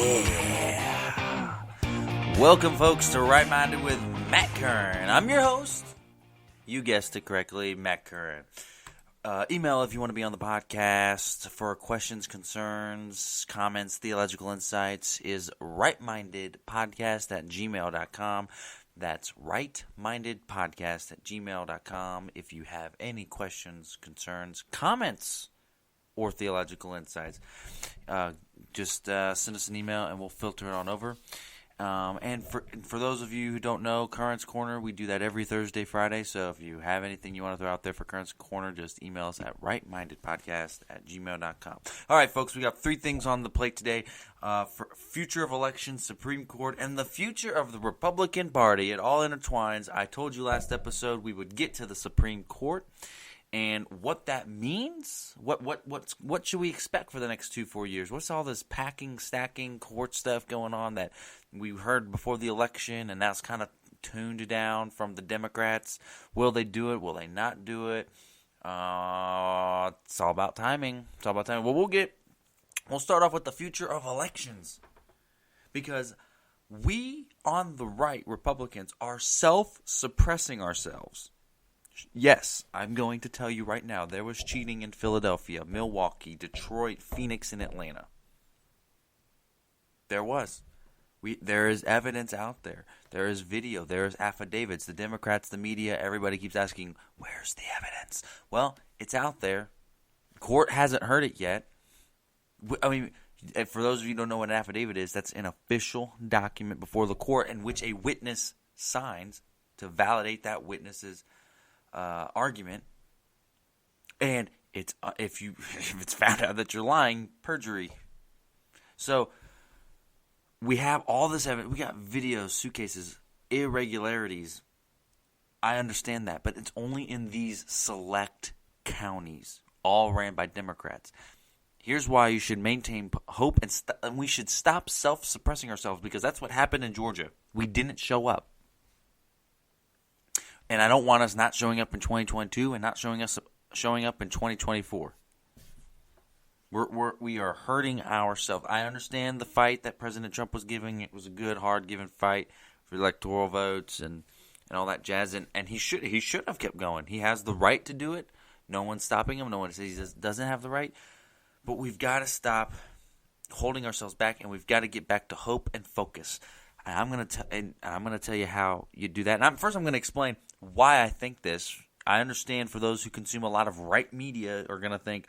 Yeah. Welcome, folks, to Right Minded with Matt Curran. I'm your host. You guessed it correctly, Matt Curran. Email if you want to be on the podcast for questions, concerns, comments, theological insights is rightmindedpodcast@gmail.com. That's rightmindedpodcast@gmail.com. If you have any questions, concerns, comments, or theological insights, just send us an email and we'll filter it on over. And for those of you who don't know, Current's Corner, we do that every Thursday, Friday. So if you have anything you want to throw out there for Current's Corner, just email us at rightmindedpodcast@gmail.com. All right, folks, we got 3 things on the plate today. For future of elections, Supreme Court, and the future of the Republican Party. It all intertwines. I told you last episode we would get to the Supreme Court and what that means. What should we expect for the next 2-4 years? What's all this packing, stacking, court stuff going on that we heard before the election, and that's kind of tuned down from the Democrats? Will they do it? Will they not do it? It's all about timing. Well, we'll start off with the future of elections, because we on the right, Republicans, are self-suppressing ourselves. Yes, I'm going to tell you right now, there was cheating in Philadelphia, Milwaukee, Detroit, Phoenix, and Atlanta. There was. There is evidence out there. There is video. There is affidavits. The Democrats, the media, everybody keeps asking, where's the evidence? Well, it's out there. Court hasn't heard it yet. I mean, for those of you who don't know what an affidavit is, that's an official document before the court in which a witness signs to validate that witness's argument. And it's if it's found out that you're lying, perjury. So we have all this evidence. We got videos, suitcases, irregularities. I understand that, but it's only in these select counties, all ran by Democrats. Here's why you should maintain hope, and we should stop self-suppressing ourselves, because that's what happened in Georgia. We didn't show up. And I don't want us not showing up in 2022 and not showing up in 2024. We are hurting ourselves. I understand the fight that President Trump was giving. It was a good, hard-given fight for electoral votes and all that jazz. And he should have kept going. He has the right to do it. No one's stopping him. No one says he doesn't have the right. But we've got to stop holding ourselves back, and we've got to get back to hope and focus. And I'm going to tell you how you do that. And first I'm going to explain why I think this. I understand for those who consume a lot of right media are going to think,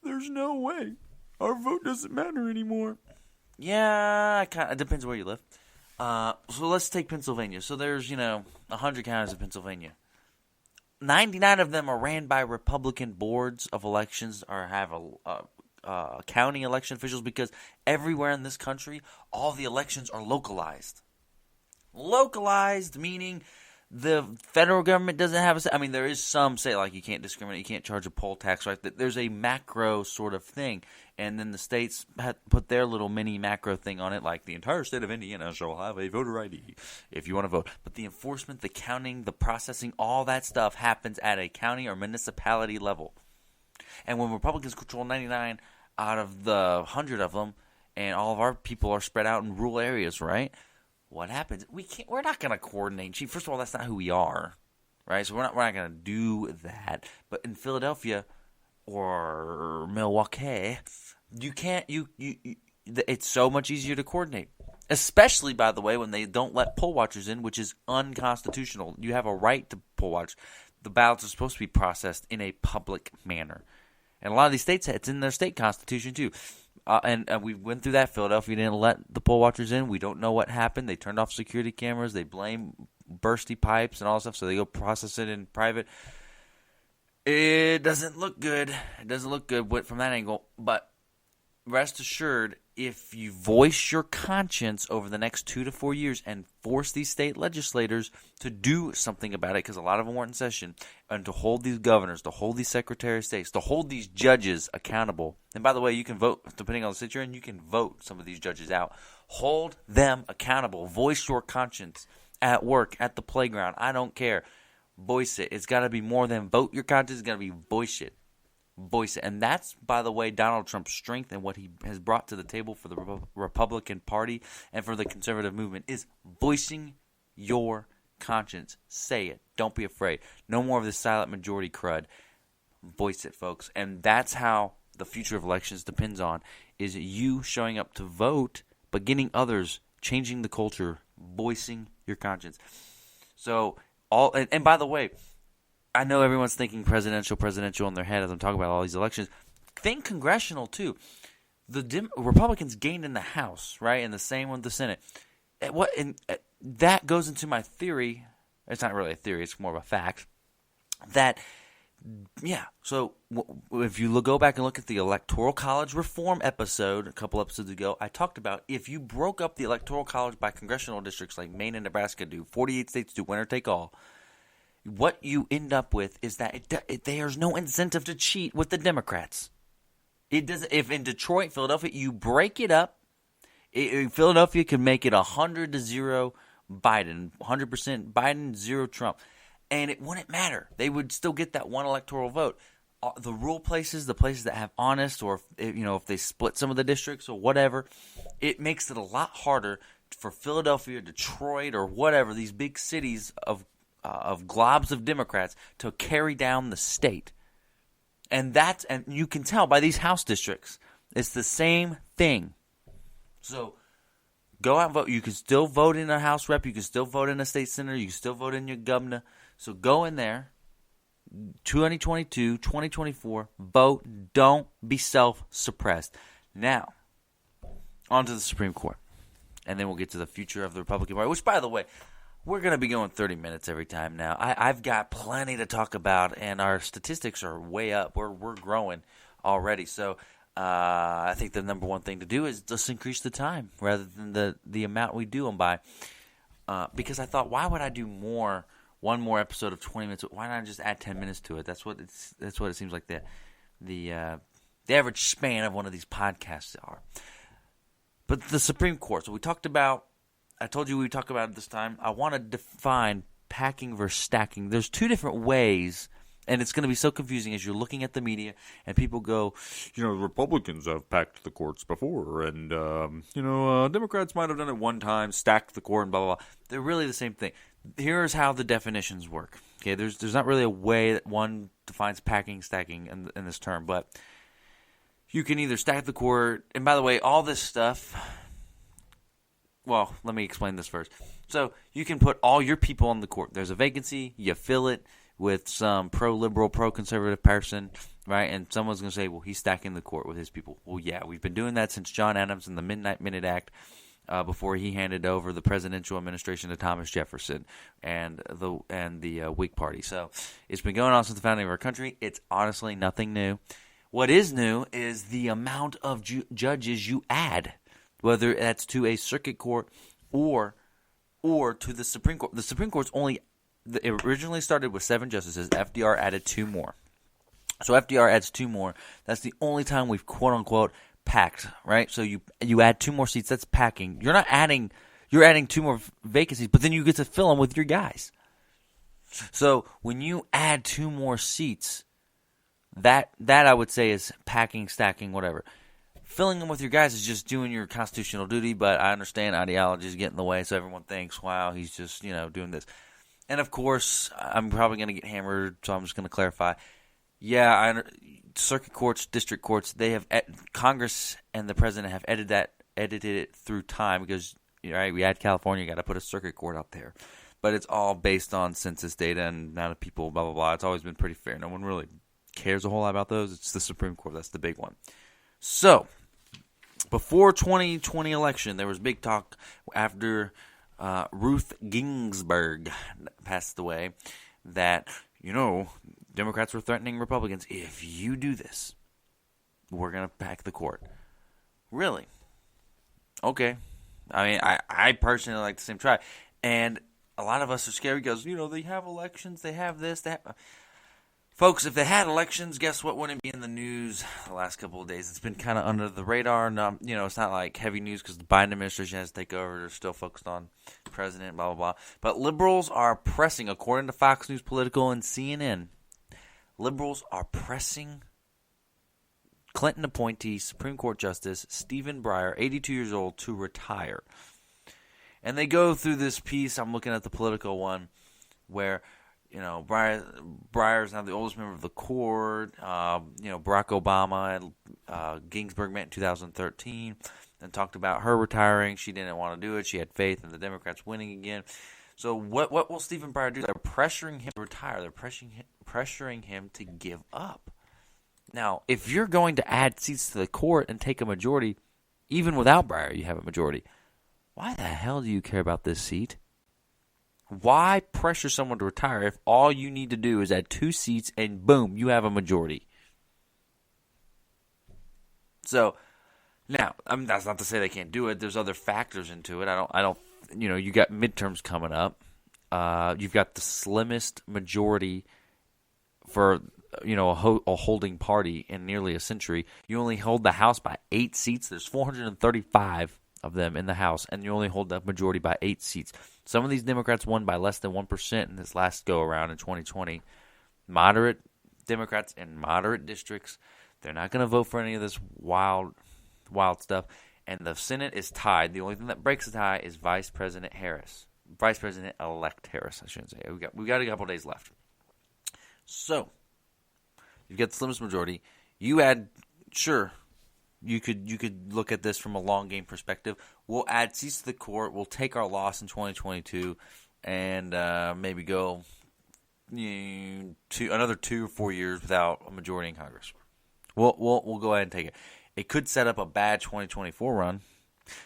there's no way. Our vote doesn't matter anymore. Yeah, it depends where you live. So let's take Pennsylvania. So there's, 100 counties in Pennsylvania. 99 of them are ran by Republican boards of elections or have county election officials, because everywhere in this country, all the elections are localized. Localized meaning the federal government doesn't have a say. I mean, there is some say, like you can't discriminate, you can't charge a poll tax, right? There's a macro sort of thing. And then the states put their little mini macro thing on it, like the entire state of Indiana shall have a voter ID if you want to vote. But the enforcement, the counting, the processing, all that stuff happens at a county or municipality level. And when Republicans control 99 out of the 100 of them, and all of our people are spread out in rural areas, right? What happens? We're not going to coordinate. First of all, that's not who we are, right? So we're not going to do that. But in Philadelphia or Milwaukee, you can't. It's so much easier to coordinate. Especially, by the way, when they don't let poll watchers in, which is unconstitutional. You have a right to poll watch. The ballots are supposed to be processed in a public manner. And a lot of these states, it's in their state constitution too. And we went through that. Philadelphia didn't let the poll watchers in. We don't know what happened. They turned off security cameras. They blame bursty pipes and all that stuff, so they go process it in private. It doesn't look good. It doesn't look good from that angle. But rest assured, if you voice your conscience over the next 2 to 4 years and force these state legislators to do something about it, because a lot of them weren't in session, and to hold these governors, to hold these secretary of states, to hold these judges accountable. And by the way, you can vote, depending on the state you're in, you can vote some of these judges out. Hold them accountable. Voice your conscience at work, at the playground. I don't care. Voice it. It's got to be more than vote your conscience. It's got to be voice it. voice it. And that's, by the way, Donald Trump's strength and what he has brought to the table for the Republican Party and for the conservative movement is voicing your conscience. Say it. Don't be afraid. No more of this silent majority crud. Voice it, folks. And that's how the future of elections depends on, is you showing up to vote, but getting others, changing the culture, voicing your conscience. So, and by the way, I know everyone's thinking presidential in their head as I'm talking about all these elections. Think congressional, too. The Republicans gained in the House, right, and the same with the Senate. That goes into my theory. It's not really a theory. It's more of a fact. That, yeah, so if you go back and look at the Electoral College reform episode a couple episodes ago, I talked about if you broke up the Electoral College by congressional districts like Maine and Nebraska do, 48 states do, winner take all, what you end up with is that there's no incentive to cheat with the Democrats. It doesn't. If in Detroit, Philadelphia, you break it up, Philadelphia can make it 100-0 Biden, 100% Biden, 0 Trump. And it wouldn't matter. They would still get that one electoral vote. The rural places, the places that have honest, or if they split some of the districts or whatever, it makes it a lot harder for Philadelphia, Detroit, or whatever, these big cities of globs of Democrats to carry down the state. And you can tell by these House districts, it's the same thing. So go out and vote. You can still vote in a House rep. You can still vote in a state senator. You can still vote in your governor. So go in there, 2022, 2024, vote. Don't be self-suppressed. Now, on to the Supreme Court. And then we'll get to the future of the Republican Party, which, by the way, we're going to be going 30 minutes every time now. I've got plenty to talk about, and our statistics are way up. We're growing already. So I think the number one thing to do is just increase the time rather than the amount we do them by. Because I thought, why would I do one more episode of 20 minutes? Why not just add 10 minutes to it? That's what it seems like the average span of one of these podcasts are. But the Supreme Court. So we talked about. I told you we would talk about it this time. I want to define packing versus stacking. There's two different ways, and it's going to be so confusing as you're looking at the media and people go, Republicans have packed the courts before, and Democrats might have done it one time, stacked the court, and blah blah blah. They're really the same thing. Here's how the definitions work. Okay, there's not really a way that one defines packing, stacking in this term, but you can either stack the court, and by the way, all this stuff. Well, let me explain this first. So you can put all your people on the court. There's a vacancy. You fill it with some pro-liberal, pro-conservative person, right? And someone's going to say, well, he's stacking the court with his people. Well, yeah, we've been doing that since John Adams and the Midnight Minute Act before he handed over the presidential administration to Thomas Jefferson and the Whig Party. So it's been going on since the founding of our country. It's honestly nothing new. What is new is the amount of judges you add, whether that's to a circuit court or to the Supreme Court. The Supreme Court's it originally started with 7 justices. FDR added 2 more. So FDR adds 2 more. That's the only time we've quote-unquote packed, right? So you add 2 more seats. That's packing. You're adding 2 more vacancies, but then you get to fill them with your guys. So when you add 2 more seats, that I would say is packing, stacking, whatever. Filling them with your guys is just doing your constitutional duty, but I understand ideologies get in the way, so everyone thinks, wow, he's just, doing this. And, of course, I'm probably going to get hammered, so I'm just going to clarify. Yeah, circuit courts, district courts, they have Congress and the president have edited it through time because, right, we had California, you got to put a circuit court out there. But it's all based on census data and amount of people, blah, blah, blah. It's always been pretty fair. No one really cares a whole lot about those. It's the Supreme Court. That's the big one. So, before 2020 election, there was big talk after Ruth Ginsburg passed away that, Democrats were threatening Republicans. If you do this, we're going to pack the court. Really? Okay. I mean, I personally like the same try. And a lot of us are scared because, they have elections, they have this, that. Folks, if they had elections, guess what wouldn't be in the news the last couple of days? It's been kind of under the radar. No, it's not like heavy news because the Biden administration has to take over. They're still focused on the president, blah, blah, blah. But liberals are pressing, according to Fox News Political and CNN, liberals are pressing Clinton appointee Supreme Court Justice Stephen Breyer, 82 years old, to retire. And they go through this piece. I'm looking at the Politico one where, Breyer is now the oldest member of the court. Barack Obama and Ginsburg met in 2013 and talked about her retiring. She didn't want to do it. She had faith in the Democrats winning again. So what will Stephen Breyer do? They're pressuring him to retire. They're pressuring him to give up. Now, if you're going to add seats to the court and take a majority, even without Breyer, you have a majority. Why the hell do you care about this seat? Why pressure someone to retire if all you need to do is add 2 seats and boom, you have a majority? So, now, that's not to say they can't do it. There's other factors into it. You got midterms coming up. You've got the slimmest majority for, a holding party in nearly a century. You only hold the House by 8 seats. There's 435 of them in the House, and you only hold that majority by 8 seats. Some of these Democrats won by less than 1% in this last go-around in 2020. Moderate Democrats in moderate districts, they're not going to vote for any of this wild stuff. And the Senate is tied. The only thing that breaks the tie is Vice President-elect Harris, I shouldn't say. We got a couple days left. So, you've got the slimmest majority. You add, sure, you could look at this from a long game perspective. We'll add seats to the court. We'll take our loss in 2022 and maybe go to another 2 or 4 years without a majority in Congress. We'll go ahead and take it. It could set up a bad 2024 run.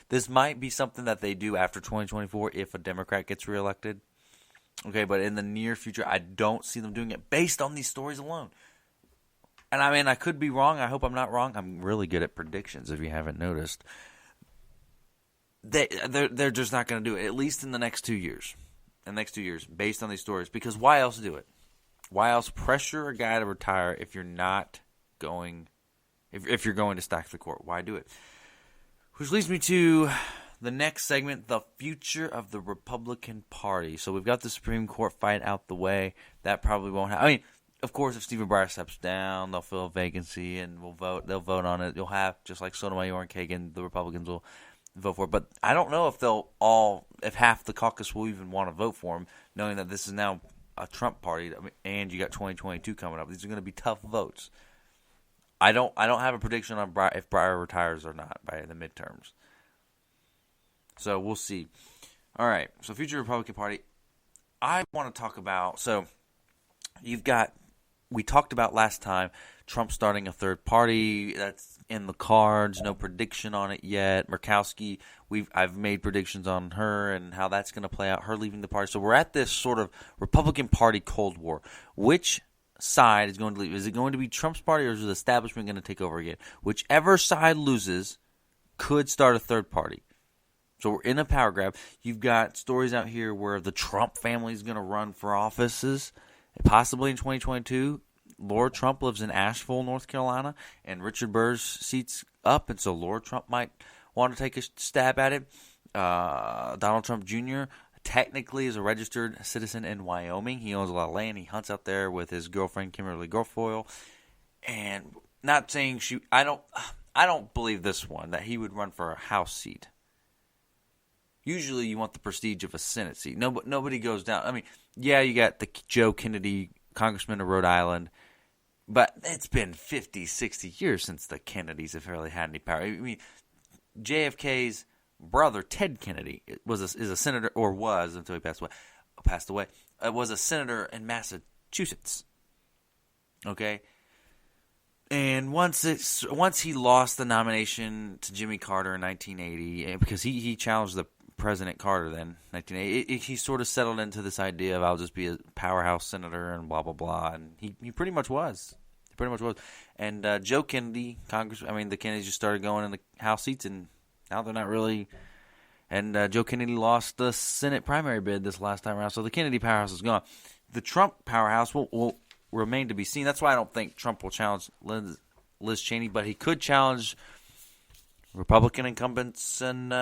This might be something that they do after 2024 if a Democrat gets reelected. Okay, but in the near future, I don't see them doing it based on these stories alone. And I could be wrong. I hope I'm not wrong. I'm really good at predictions, if you haven't noticed. They're just not going to do it, at least in the next 2 years. Based on these stories. Because why else do it? Why else pressure a guy to retire if you're not going, if you're going to stack the court? Why do it? Which leads me to the next segment, the future of the Republican Party. So we've got the Supreme Court fight out the way. That probably won't happen. Of course, if Stephen Breyer steps down, they'll fill a vacancy and they'll vote on it. You'll have, just like Sotomayor and Kagan, the Republicans will vote for it. But I don't know if half the caucus will even want to vote for him, knowing that this is now a Trump party, and you got 2022 coming up. These are going to be tough votes. I don't have a prediction on if Breyer retires or not by the midterms. So we'll see. All right. So future Republican Party. I want to talk about. So we talked about last time Trump starting a third party. That's in the cards. No prediction on it yet. Murkowski. I've made predictions on her and how that's going to play out. Her leaving the party. So we're at this sort of Republican Party Cold War. Which side is going to leave? Is it going to be Trump's party, or is the establishment going to take over again? Whichever side loses could start a third party. So we're in a power grab. You've got stories out here where the Trump family is going to run for offices, possibly in 2022. Laura Trump lives in Asheville, North Carolina, and Richard Burr's seat's up, and so Laura Trump might want to take a stab at it. Donald Trump Jr. technically is a registered citizen in Wyoming. He owns a lot of land. He hunts out there with his girlfriend, Kimberly Guilfoyle. And not saying I don't believe this one, that he would run for a House seat. Usually you want the prestige of a Senate seat. Nobody goes down. You got the Joe Kennedy, congressman of Rhode Island, but it's been 50, 60 years since the Kennedys have really had any power. JFK's brother, Ted Kennedy, is a senator, or was until he passed away. Was a senator in Massachusetts. Okay? And once he lost the nomination to Jimmy Carter in 1980, because he challenged the President Carter then, 1980, he sort of settled into this idea of I'll just be a powerhouse senator and blah, blah, blah. And he pretty much was. And Joe Kennedy, the Kennedys just started going in the House seats, and now they're not really. And Joe Kennedy lost the Senate primary bid this last time around, so the Kennedy powerhouse is gone. The Trump powerhouse will remain to be seen. That's why I don't think Trump will challenge Liz Cheney, but he could challenge Republican incumbents and